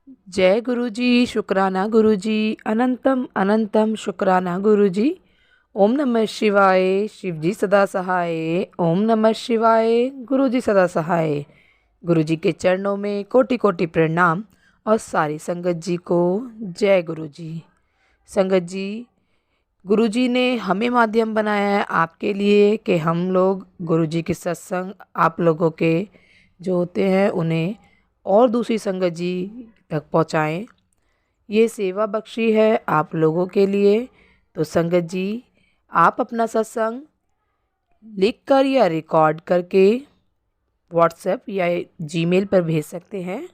जय गुरु जी, शुक्राना गुरु जी, अनंतम अनंतम शुक्राना गुरु जी। ओम नमः शिवाय, शिव जी सदा सहाय। ओम नमः शिवाय, गुरु जी सदा सहाय। गुरु जी के चरणों में कोटि कोटि प्रणाम और सारी संगत जी को जय गुरु जी। संगत जी, गुरु जी ने हमें माध्यम बनाया है आपके लिए कि हम लोग गुरु जी के सत्संग आप लोगों के जो होते हैं उन्हें और दूसरी संगत जी तक पहुँचाएँ। ये सेवा बख्शी है आप लोगों के लिए। तो संगत जी, आप अपना सत्संग लिख कर या रिकॉर्ड करके व्हाट्सएप या जीमेल पर भेज सकते हैं।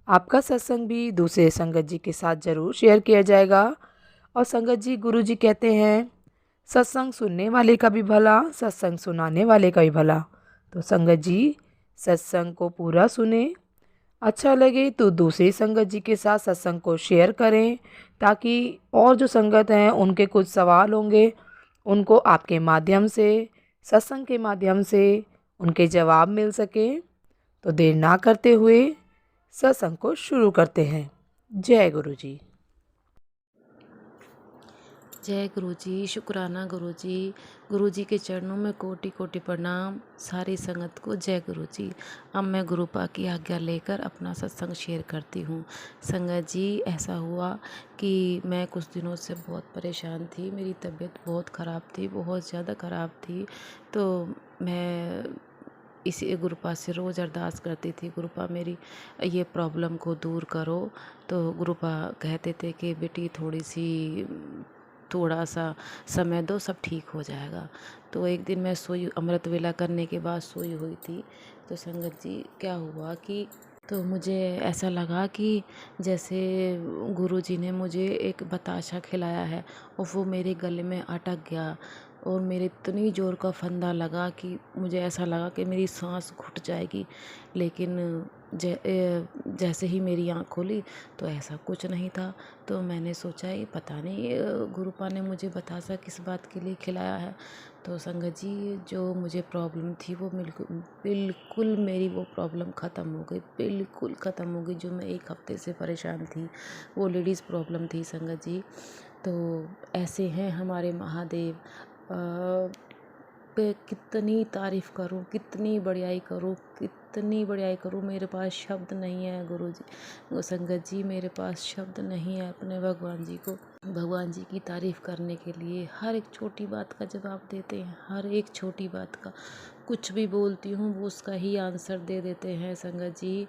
आपका सत्संग भी दूसरे संगत जी के साथ ज़रूर शेयर किया जाएगा। और संगत जी, गुरु जी कहते हैं सत्संग सुनने वाले का भी भला, सत्संग सुनाने वाले का भी भला। तो संगत जी, सत्संग को पूरा सुने, अच्छा लगे तो दूसरी संगत जी के साथ सत्संग को शेयर करें, ताकि और जो संगत हैं उनके कुछ सवाल होंगे, उनको आपके माध्यम से, सत्संग के माध्यम से उनके जवाब मिल सके। तो देर ना करते हुए सत्संग को शुरू करते हैं। जय गुरु जी। जय गुरु जी, शुक्राना गुरु जी। गुरु जी के चरणों में कोटि कोटि प्रणाम। सारी संगत को जय गुरु जी। अब मैं गुरुपा की आज्ञा लेकर अपना सत्संग शेयर करती हूँ। संगत जी, ऐसा हुआ कि मैं कुछ दिनों से बहुत परेशान थी। मेरी तबीयत बहुत ख़राब थी, बहुत ज़्यादा ख़राब थी। तो मैं इसी गुरुपा से रोज़ अरदास करती थी, गुरुपा मेरी ये प्रॉब्लम को दूर करो। तो गुरुपा कहते थे कि बेटी थोड़ा सा समय दो, सब ठीक हो जाएगा। तो एक दिन मैं सोई, अमृत वेला करने के बाद सोई हुई थी। तो संगत जी, क्या हुआ कि तो मुझे ऐसा लगा कि जैसे गुरुजी ने मुझे एक बताशा खिलाया है और वो मेरे गले में अटक गया और मेरे इतनी ज़ोर का फंदा लगा कि मुझे ऐसा लगा कि मेरी सांस घुट जाएगी। लेकिन जैसे ही मेरी आँख खोली तो ऐसा कुछ नहीं था। तो मैंने सोचा ये पता नहीं गुरुपा ने मुझे बतासा किस बात के लिए खिलाया है। तो संगत जी, जो मुझे प्रॉब्लम थी वो बिल्कुल बिल्कुल मेरी वो प्रॉब्लम ख़त्म हो गई, बिल्कुल ख़त्म हो गई। जो मैं एक हफ्ते से परेशान थी, वो लेडीज़ प्रॉब्लम थी संगत जी। तो ऐसे हैं हमारे महादेव। पे कितनी तारीफ़ करूँ, कितनी बड़ाई करूँ, कितनी बड़ाई करूँ, मेरे पास शब्द नहीं है गुरु जी, संगत जी, मेरे पास शब्द नहीं है अपने भगवान जी की तारीफ़ करने के लिए। हर एक छोटी बात का जवाब देते हैं, हर एक छोटी बात का। कुछ भी बोलती हूँ वो उसका ही आंसर दे देते हैं संगत जी।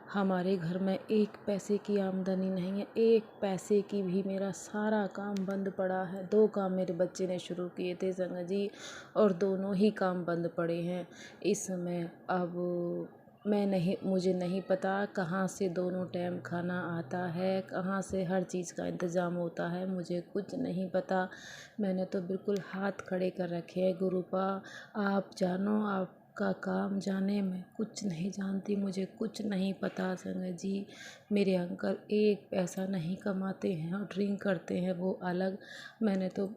हमारे घर में एक पैसे की आमदनी नहीं है, एक पैसे की भी। मेरा सारा काम बंद पड़ा है। 2 काम मेरे बच्चे ने शुरू किए थे संगत जी, और दोनों ही काम बंद पड़े हैं इस समय। अब मुझे नहीं पता कहाँ से दोनों टाइम खाना आता है, कहाँ से हर चीज़ का इंतज़ाम होता है, मुझे कुछ नहीं पता। मैंने तो बिल्कुल हाथ खड़े कर रखे हैं, गुरुपा आप जानो, आपका काम जाने। मैं कुछ नहीं जानती, मुझे कुछ नहीं पता संगत जी। मेरे अंकल एक पैसा नहीं कमाते हैं और ड्रिंक करते हैं, वो अलग। मैंने तो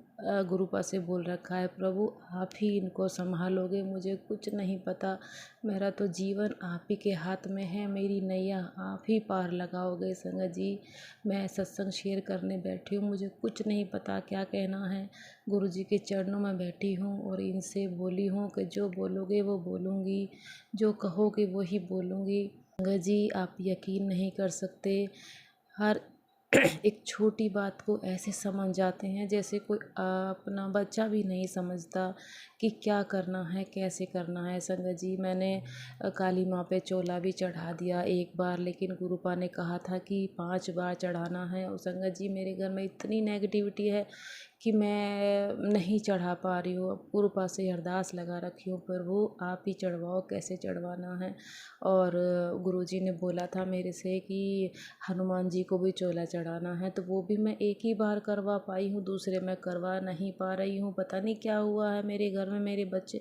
गुरुपा से बोल रखा है, प्रभु आप ही इनको संभालोगे, मुझे कुछ नहीं पता। मेरा तो जीवन आप ही के हाथ में है, मेरी नैया आप ही पार लगाओगे संगत जी। मैं सत्संग शेयर करने बैठी हूँ, मुझे कुछ नहीं पता क्या कहना है। गुरु जी के चरणों में बैठी हूँ और इनसे बोली हूँ कि जो बोलोगे वो बोलूँगी, जो कहोगे वो ही बोलूँगी। संगत जी, आप यकीन नहीं कर सकते, हर एक छोटी बात को ऐसे समझ जाते हैं जैसे कोई अपना बच्चा भी नहीं समझता कि क्या करना है, कैसे करना है। संगत जी, मैंने काली माँ पे चोला भी चढ़ा दिया एक बार, लेकिन गुरुपा ने कहा था कि 5 बार चढ़ाना है। और संगत जी, मेरे घर में इतनी नेगेटिविटी है कि मैं नहीं चढ़ा पा रही हूँ। अब गुरुपा से अरदास लगा रखी हूँ, प्रभु आप ही चढ़वाओ, कैसे चढ़वाना है। और गुरुजी ने बोला था मेरे से कि हनुमान जी को भी चोला चढ़ाना है, तो वो भी मैं एक ही बार करवा पाई हूँ, दूसरे मैं करवा नहीं पा रही हूँ। पता नहीं क्या हुआ है मेरे घर में, मेरे बच्चे,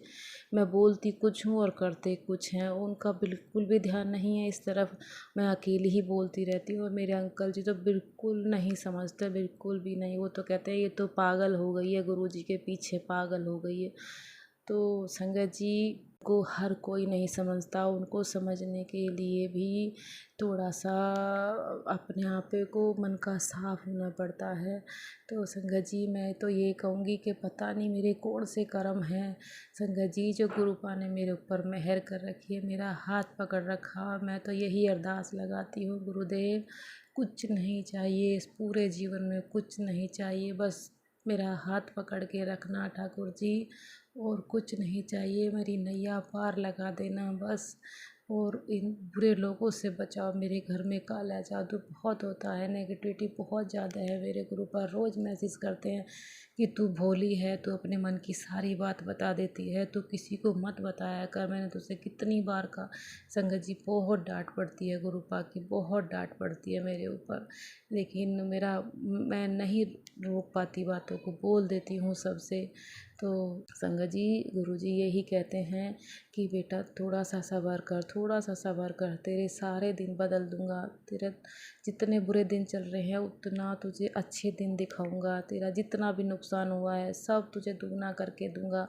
मैं बोलती कुछ हूँ और करते कुछ हैं, उनका बिल्कुल भी ध्यान नहीं है इस तरफ। मैं अकेली ही बोलती रहती हूँ और मेरे अंकल जी तो बिल्कुल नहीं समझते, बिल्कुल भी नहीं। वो तो कहते हैं ये तो पागल हो गई है, गुरुजी के पीछे पागल हो गई है। तो संगत जी, को हर कोई नहीं समझता, उनको समझने के लिए भी थोड़ा सा अपने आप को मन का साफ होना पड़ता है। तो संगत जी मैं तो ये कहूँगी कि पता नहीं मेरे कौन से कर्म हैं संगत जी, जो गुरुपा ने मेरे ऊपर मेहर कर रखी है, मेरा हाथ पकड़ रखा। मैं तो यही अरदास लगाती हूँ, गुरुदेव कुछ नहीं चाहिए इस पूरे जीवन में, कुछ नहीं चाहिए, बस मेरा हाथ पकड़ के रखना ठाकुर जी, और कुछ नहीं चाहिए, मेरी नैया पार लगा देना बस। और इन बुरे लोगों से बचाओ, मेरे घर में काला जादू बहुत होता है, नेगेटिविटी बहुत ज़्यादा है। मेरे गुरु पर रोज़ मैसेज करते हैं कि तू भोली है, तू अपने मन की सारी बात बता देती है, तू किसी को मत बताया कर। मैंने तुझसे कितनी बार कहा संगत जी, बहुत डांट पड़ती है गुरुपा की, बहुत डांट पड़ती है मेरे ऊपर, लेकिन मैं नहीं रोक पाती बातों को, बोल देती हूँ सबसे। तो संगत जी गुरु जी यही कहते हैं कि बेटा थोड़ा सा सब्र कर, थोड़ा सा सब्र कर, तेरे सारे दिन बदल दूंगा, तेरे जितने बुरे दिन चल रहे हैं उतना तुझे अच्छे दिन दिखाऊंगा, तेरा जितना भी नुकसान हुआ है सब तुझे दुगना करके दूंगा।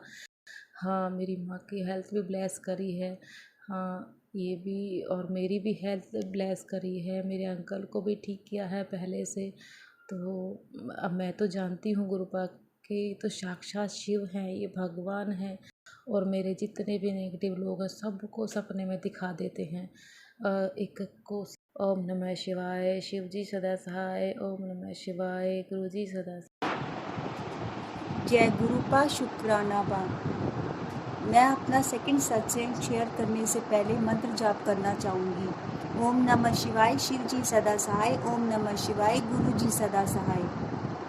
हाँ मेरी माँ की हेल्थ भी ब्लेस करी है, हाँ ये भी, और मेरी भी हेल्थ ब्लेस करी है, मेरे अंकल को भी ठीक किया है पहले से। तो अब मैं तो जानती हूँ गुरुपा के तो साक्षात शिव हैं, ये भगवान हैं, और मेरे जितने भी नेगेटिव लोग हैं सबको सपने में दिखा देते हैं। एक को ओम नमः शिवाय, शिव जी सदा सहाय, ओम नमः शिवाय, गुरु जी सदा। जय गुरुपा शुक्राना बा। मैं अपना सेकंड सत्संग शेयर करने से पहले मंत्र जाप करना चाहूँगी। ओम नमः शिवाय, शिव जी सदा सहाय, ओम नमः शिवाय, गुरु जी सदा सहाय।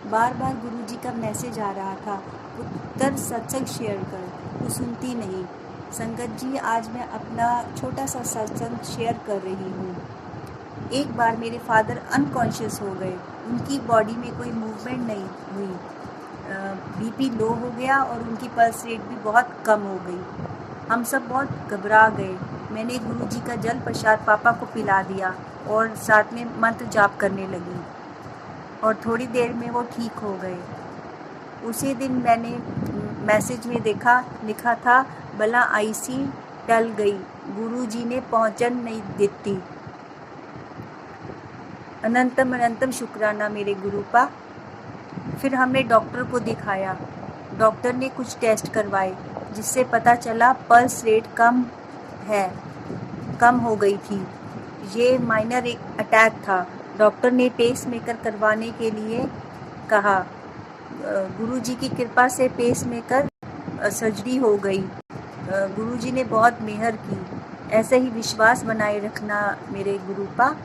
बार बार गुरु जी का मैसेज आ रहा था, पुत्र सत्संग शेयर कर, तू सुनती नहीं। संगत जी आज मैं अपना छोटा सा सत्संग शेयर कर रही हूँ। एक बार मेरे फादर अनकॉन्शियस हो गए, उनकी बॉडी में कोई मूवमेंट नहीं हुई, बीपी लो हो गया और उनकी पल्स रेट भी बहुत कम हो गई। हम सब बहुत घबरा गए। मैंने गुरुजी का जल प्रसाद पापा को पिला दिया और साथ में मंत्र जाप करने लगी और थोड़ी देर में वो ठीक हो गए। उसी दिन मैंने मैसेज में लिखा था, भला आईसी टल गई, गुरुजी ने पहुंचन नहीं देती। अनंतम अनंतम शुक्राना मेरे गुरुपा। फिर हमने डॉक्टर को दिखाया, डॉक्टर ने कुछ टेस्ट करवाए जिससे पता चला पल्स रेट कम हो गई थी। ये माइनर एक अटैक था। डॉक्टर ने पेस मेकर करवाने के लिए कहा। गुरुजी की कृपा से पेस मेकर सर्जरी हो गई। गुरुजी ने बहुत मेहर की। ऐसे ही विश्वास बनाए रखना मेरे गुरुपा।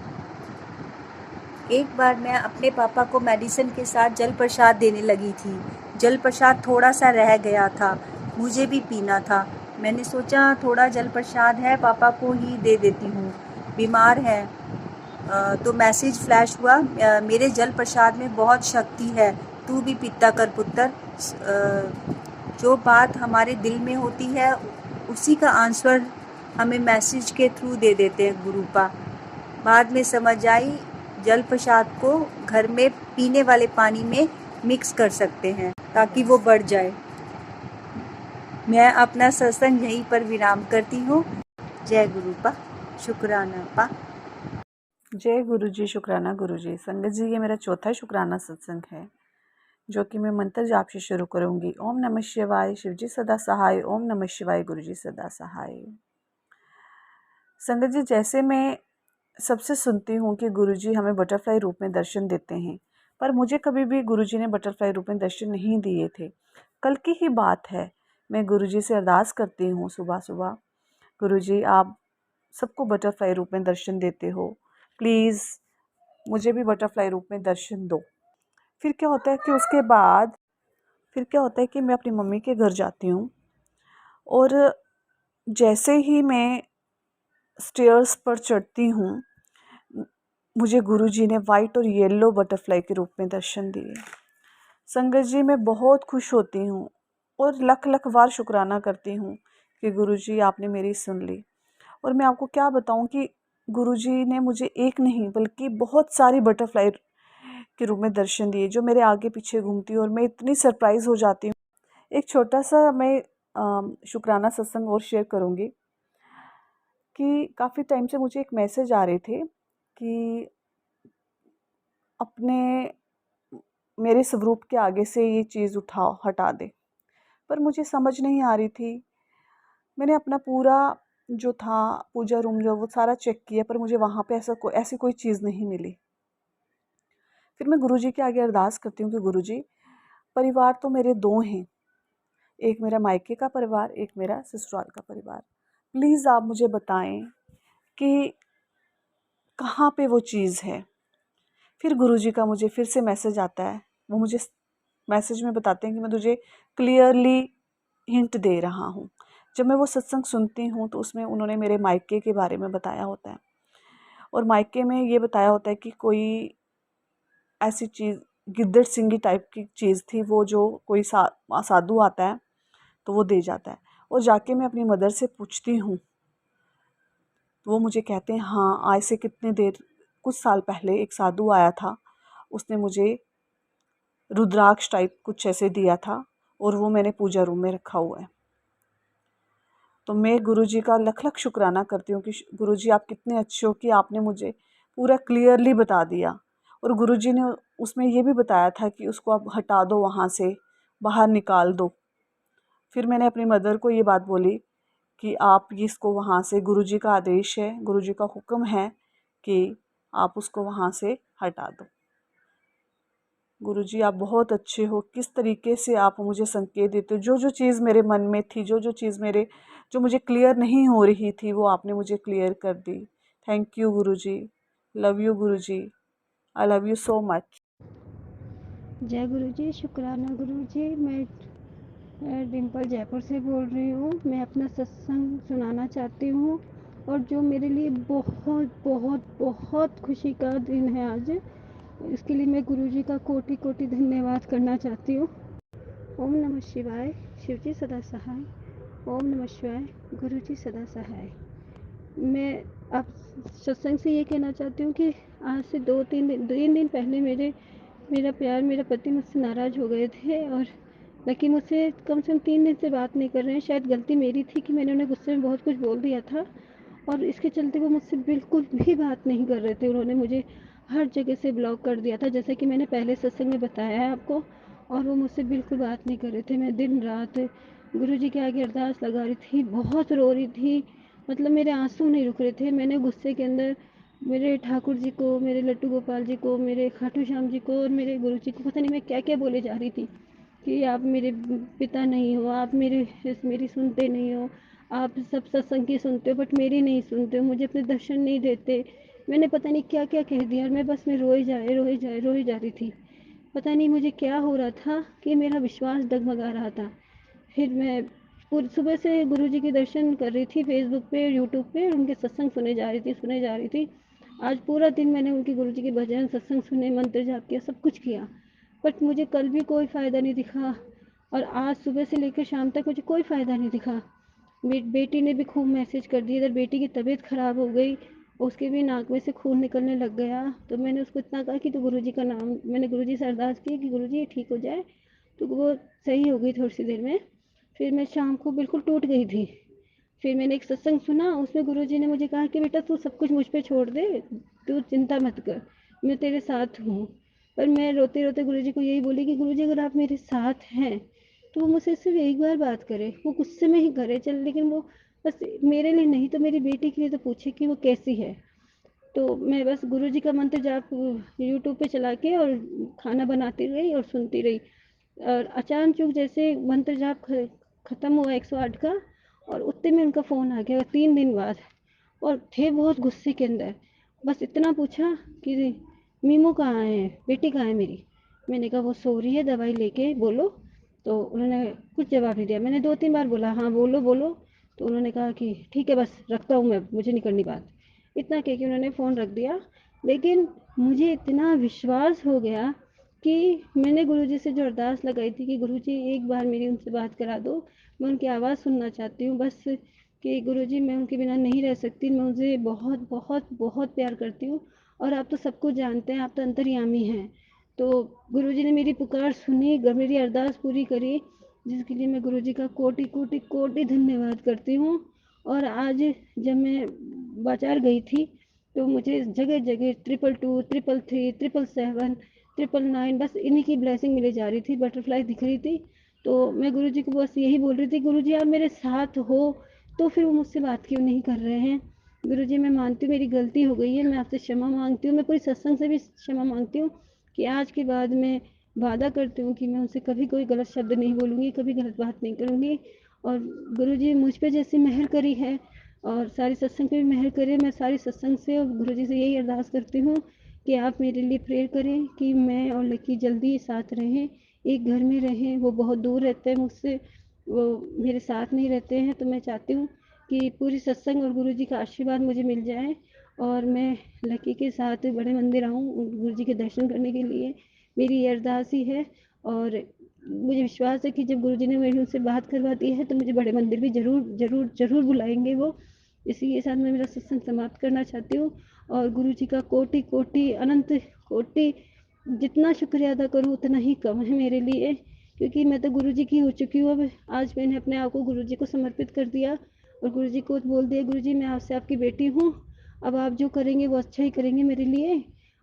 एक बार मैं अपने पापा को मेडिसिन के साथ जल प्रसाद देने लगी थी। जल प्रसाद थोड़ा सा रह गया था, मुझे भी पीना था। मैंने सोचा थोड़ा जल प्रसाद है, पापा को ही दे देती हूँ, बीमार है। तो मैसेज फ्लैश हुआ, मेरे जल प्रसाद में बहुत शक्ति है, तू भी पीता कर पुत्र। जो बात हमारे दिल में होती है उसी का आंसर हमें मैसेज के थ्रू दे देते हैं गुरुपा। बाद में समझ आई, जल प्रसाद को घर में पीने वाले पानी में मिक्स कर सकते हैं ताकि वो बढ़ जाए। मैं अपना सत्संग यहीं पर विराम करती हूँ। जय गुरुपा शुक्राना पा। जय गुरु जी, शुक्राना गुरु जी। संगत जी ये मेरा चौथा शुक्राना सत्संग है जो कि मैं मंत्र जाप से शुरू करूँगी। ओम नमः शिवाय, शिव जी सदा सहाय, ओम नमः शिवाय, गुरु जी सदा सहाय। संगत जी जैसे मैं सबसे सुनती हूँ कि गुरुजी हमें बटरफ्लाई रूप में दर्शन देते हैं, पर मुझे कभी भी गुरुजी ने बटरफ्लाई रूप में दर्शन नहीं दिए थे। कल की ही बात है, मैं गुरुजी से अरदास करती हूँ सुबह सुबह, गुरुजी आप सबको बटरफ्लाई रूप में दर्शन देते हो, प्लीज़ मुझे भी बटरफ्लाई रूप में दर्शन दो। फिर क्या होता है कि मैं अपनी मम्मी के घर जाती हूँ और जैसे ही मैं स्टेयर्स पर चढ़ती हूँ मुझे गुरुजी ने वाइट और येलो बटरफ्लाई के रूप में दर्शन दिए। संगत जी मैं बहुत खुश होती हूँ और लख लख बार शुक्राना करती हूँ कि गुरुजी आपने मेरी सुन ली। और मैं आपको क्या बताऊँ कि गुरुजी ने मुझे एक नहीं बल्कि बहुत सारी बटरफ्लाई के रूप में दर्शन दिए जो मेरे आगे पीछे घूमती हूँ और मैं इतनी सरप्राइज़ हो जाती हूँ। एक छोटा सा मैं शुक्राना सत्संग और शेयर करूँगी कि काफ़ी टाइम से मुझे एक मैसेज आ रहे थे कि अपने मेरे स्वरूप के आगे से ये चीज़ हटा दे, पर मुझे समझ नहीं आ रही थी। मैंने अपना पूरा जो था पूजा रूम जो वो सारा चेक किया, पर मुझे वहाँ पे ऐसी कोई चीज़ नहीं मिली। फिर मैं गुरुजी के आगे अरदास करती हूँ कि गुरुजी, परिवार तो मेरे 2 हैं, एक मेरा मायके का परिवार, एक मेरा ससुराल का परिवार। प्लीज़ आप मुझे बताएं कि कहाँ पे वो चीज़ है। फिर गुरुजी का मुझे फिर से मैसेज आता है, वो मुझे मैसेज में बताते हैं कि मैं तुझे क्लियरली हिंट दे रहा हूँ। जब मैं वो सत्संग सुनती हूँ तो उसमें उन्होंने मेरे मायके के बारे में बताया होता है, और मायके में ये बताया होता है कि कोई ऐसी चीज़ गिद्दड़ सिंगी टाइप की चीज़ थी, वो जो कोई साधु आता है तो वो दे जाता है। और जाके मैं अपनी मदर से पूछती हूँ तो वो मुझे कहते हैं हाँ, आज से कुछ साल पहले एक साधु आया था, उसने मुझे रुद्राक्ष टाइप कुछ ऐसे दिया था और वो मैंने पूजा रूम में रखा हुआ है। तो मैं गुरुजी का लख लख शुक्राना करती हूँ कि गुरुजी आप कितने अच्छे हो कि आपने मुझे पूरा क्लियरली बता दिया। और गुरुजी ने उसमें ये भी बताया था कि उसको आप हटा दो, वहाँ से बाहर निकाल दो। फिर मैंने अपनी मदर को ये बात बोली कि आप इसको वहाँ से, गुरुजी का आदेश है, गुरुजी का हुक्म है कि आप उसको वहाँ से हटा दो। गुरुजी आप बहुत अच्छे हो, किस तरीके से आप मुझे संकेत देते हो। जो चीज़ मेरे मन में थी, जो चीज़ जो मुझे क्लियर नहीं हो रही थी, वो आपने मुझे क्लियर कर दी। Thank you Guruji, love you Guruji, I love you so much. जय गुरु जी, शुक्राना गुरु जी। मैं डिम्पल जयपुर से बोल रही हूँ। मैं अपना सत्संग सुनाना चाहती हूँ, और जो मेरे लिए बहुत बहुत बहुत खुशी का दिन है आज, इसके लिए मैं गुरु जी का कोटि कोटि धन्यवाद करना चाहती हूँ। ओम नमः शिवाय, शिव जी सदा सहाय। ओम नमः शिवाय, गुरु जी सदा सहाय। मैं आप सत्संग से ये कहना चाहती हूँ कि आज से 3 दिन पहले मेरा पति मुझसे नाराज़ हो गए थे, और लेकिन मुझसे कम से कम 3 दिन से बात नहीं कर रहे हैं। शायद गलती मेरी थी कि मैंने उन्हें गुस्से में बहुत कुछ बोल दिया था, और इसके चलते वो मुझसे बिल्कुल भी बात नहीं कर रहे थे। उन्होंने मुझे हर जगह से ब्लॉक कर दिया था, जैसे कि मैंने पहले सत्संग में बताया है आपको, और वो मुझसे बिल्कुल बात नहीं कर रहे थे। मैं दिन रात गुरुजी के आगे अरदास लगा रही थी, बहुत रो रही थी, मतलब मेरे आंसू नहीं रुक रहे थे। मैंने गुस्से के अंदर मेरे ठाकुर जी को, मेरे लट्टू गोपाल जी को, मेरे खाटू श्याम जी को और मेरे गुरु जी को पता नहीं मैं क्या क्या बोले जा रही थी कि आप मेरे पिता नहीं हो, आप मेरी सुनते नहीं हो, आप सब सत्संग की सुनते हो बट मेरी नहीं सुनते हो, मुझे अपने दर्शन नहीं देते। मैंने पता नहीं क्या क्या कह दिया, और मैं बस में रोई जा रही थी। पता नहीं मुझे क्या हो रहा था कि मेरा विश्वास डगमगा रहा था। फिर मैं पूरी सुबह से गुरुजी के दर्शन कर रही थी, फेसबुक पे, यूट्यूब पे, और उनके सत्संग सुने जा रही थी। आज पूरा दिन मैंने उनके गुरुजी के भजन सत्संग सुने, मंत्र जाप किया, सब कुछ किया, बट मुझे कल भी कोई फ़ायदा नहीं दिखा, और आज सुबह से लेकर शाम तक मुझे कोई फ़ायदा नहीं दिखा। बेटी ने भी खूब मैसेज कर दिया, इधर बेटी की तबीयत ख़राब हो गई, उसके भी नाक में से खून निकलने लग गया। तो मैंने उसको इतना कहा कि तो गुरुजी का नाम, मैंने गुरुजी से अरदास की कि गुरुजी ये ठीक हो जाए, तो वो सही हो गई थोड़ी सी देर में। फिर मैं शाम को बिल्कुल टूट गई थी। फिर मैंने एक सत्संग सुना, उसमें गुरुजी ने मुझे कहा कि बेटा तू सब कुछ मुझ पे छोड़ दे, तू चिंता मत कर, मैं तेरे साथ हूँ। पर मैं रोते रोते गुरुजी को यही बोली कि गुरुजी अगर आप मेरे साथ हैं तो वो मुझसे सिर्फ एक बार बात करे, वो गुस्से में ही करे चल, लेकिन वो बस मेरे लिए नहीं तो मेरी बेटी के लिए तो पूछे कि वो कैसी है। तो मैं बस गुरुजी का मंत्र जाप यूट्यूब पे चला के और खाना बनाती रही और सुनती रही, और अचानचूक जैसे मंत्र जाप ख़त्म हुआ 108 का, और उतने में उनका फ़ोन आ गया 3 दिन बाद, और थे बहुत गुस्से के अंदर। बस इतना पूछा कि मीमू कहाँ है, बेटी कहाँ है मेरी। मैंने कहा वो सो रही है, दवाई लेके बोलो। तो उन्होंने कुछ जवाब नहीं दिया। मैंने 2-3 बार बोला हाँ बोलो बोलो, तो उन्होंने कहा कि ठीक है बस रखता हूँ मैं, मुझे नहीं करनी बात। इतना कह के उन्होंने फ़ोन रख दिया। लेकिन मुझे इतना विश्वास हो गया कि मैंने गुरुजी से जो अरदास लगाई थी कि गुरुजी एक बार मेरी उनसे बात करा दो, मैं उनकी आवाज़ सुनना चाहती हूँ बस, कि गुरुजी मैं उनके बिना नहीं रह सकती, मैं उनसे बहुत बहुत बहुत प्यार करती हूँ, और आप तो सब कुछ जानते हैं, आप तो अंतर्यामी हैं। तो गुरुजी ने मेरी पुकार सुनी, मेरी अरदास पूरी करी। जिसके लिए मैं गुरुजी का कोटि कोटि कोटि धन्यवाद करती हूँ। और आज जब मैं बाजार गई थी तो मुझे जगह जगह 222, 333, 777, 999 बस इन्हीं की ब्लेसिंग मिली जा रही थी, बटरफ्लाई दिख रही थी। तो मैं गुरुजी को बस यही बोल रही थी, गुरुजी आप मेरे साथ हो, तो फिर वो मुझसे बात क्यों नहीं कर रहे हैं। गुरुजी मैं मानती हूँ मेरी गलती हो गई है, मैं आपसे क्षमा मांगती हूँ, मैं पूरी सत्संग से भी क्षमा मांगती हूँ कि आज के बाद मैं वादा करती हूँ कि मैं उनसे कभी कोई गलत शब्द नहीं बोलूँगी, कभी गलत बात नहीं करूँगी। और गुरुजी मुझ पे जैसी मेहर करी है और सारी सत्संग पे भी मेहर करे, मैं सारी सत्संग से और गुरुजी से यही अरदास करती हूँ कि आप मेरे लिए प्रेयर करें कि मैं और लकी जल्दी साथ रहें, एक घर में रहें। वो बहुत दूर रहते हैं मुझसे, वो मेरे साथ नहीं रहते हैं। तो मैं चाहती हूँ कि पूरी सत्संग और गुरुजी का आशीर्वाद मुझे मिल जाए और मैं लकी के साथ बड़े मंदिर आऊँ गुरुजी के दर्शन करने के लिए, मेरी ये अरदास ही है। और मुझे विश्वास है कि जब गुरुजी ने मेरी उनसे बात करवा दी है तो मुझे बड़े मंदिर भी ज़रूर ज़रूर ज़रूर बुलाएंगे वो। इसी के साथ मैं मेरा सत्संग समाप्त करना चाहती हूँ। और गुरुजी का कोटि कोटि अनंत कोटि जितना शुक्रिया अदा करूँ उतना ही कम है मेरे लिए, क्योंकि मैं तो गुरुजी की हो चुकी हूँ। अब आज मैंने अपने आप को गुरुजी को समर्पित कर दिया और गुरुजी को बोल दिया, गुरुजी मैं आपसे आपकी बेटी हूँ, अब आप जो करेंगे वो अच्छा ही करेंगे मेरे लिए।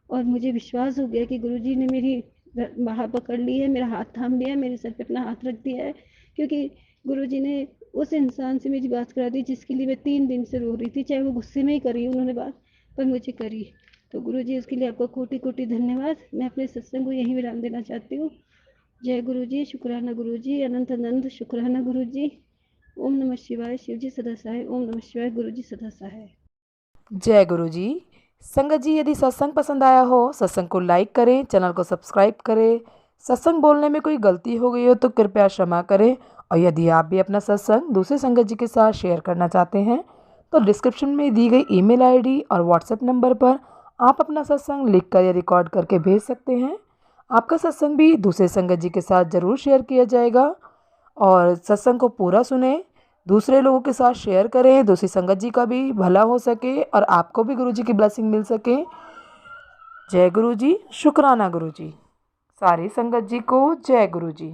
और मुझे विश्वास हो गया कि गुरुजी ने मेरी बाह पकड़ ली है, मेरा हाथ थाम लिया है, मेरे सर पे अपना हाथ रख दिया है, क्योंकि गुरुजी ने उस इंसान से मेरी बात करा दी जिसके लिए मैं 3 दिन से रो रही थी, चाहे वो गुस्से में ही करी उन्होंने बात, पर मुझे करी। तो गुरुजी उसके लिए आपका कोटि कोटि धन्यवाद। मैं अपने सत्संग को यहीं विराम देना चाहती हूँ। जय गुरुजी, शुक्राना गुरुजी, अनंत अनंत शुक्राना गुरुजी। ओम नमः शिवाय, शिव जी सदा सहाय। ओम नमः शिवाय, गुरुजी सदा सहाय। जय गुरु जी। संगत जी, यदि सत्संग पसंद आया हो, सत्संग को लाइक करें, चैनल को सब्सक्राइब करें। सत्संग बोलने में कोई गलती हो गई हो तो कृपया क्षमा करें। और यदि आप भी अपना सत्संग दूसरे संगत जी के साथ शेयर करना चाहते हैं तो डिस्क्रिप्शन में दी गई ईमेल आईडी और व्हाट्सएप नंबर पर आप अपना सत्संग लिखकर या रिकॉर्ड करके भेज सकते हैं। आपका सत्संग भी दूसरे संगत जी के साथ ज़रूर शेयर किया जाएगा। और सत्संग को पूरा सुने, दूसरे लोगों के साथ शेयर करें, दूसरी संगत जी का भी भला हो सके और आपको भी गुरु जी की ब्लेसिंग मिल सके। जय गुरु जी, शुक्राना गुरु जी। सारी संगत जी को जय गुरु जी।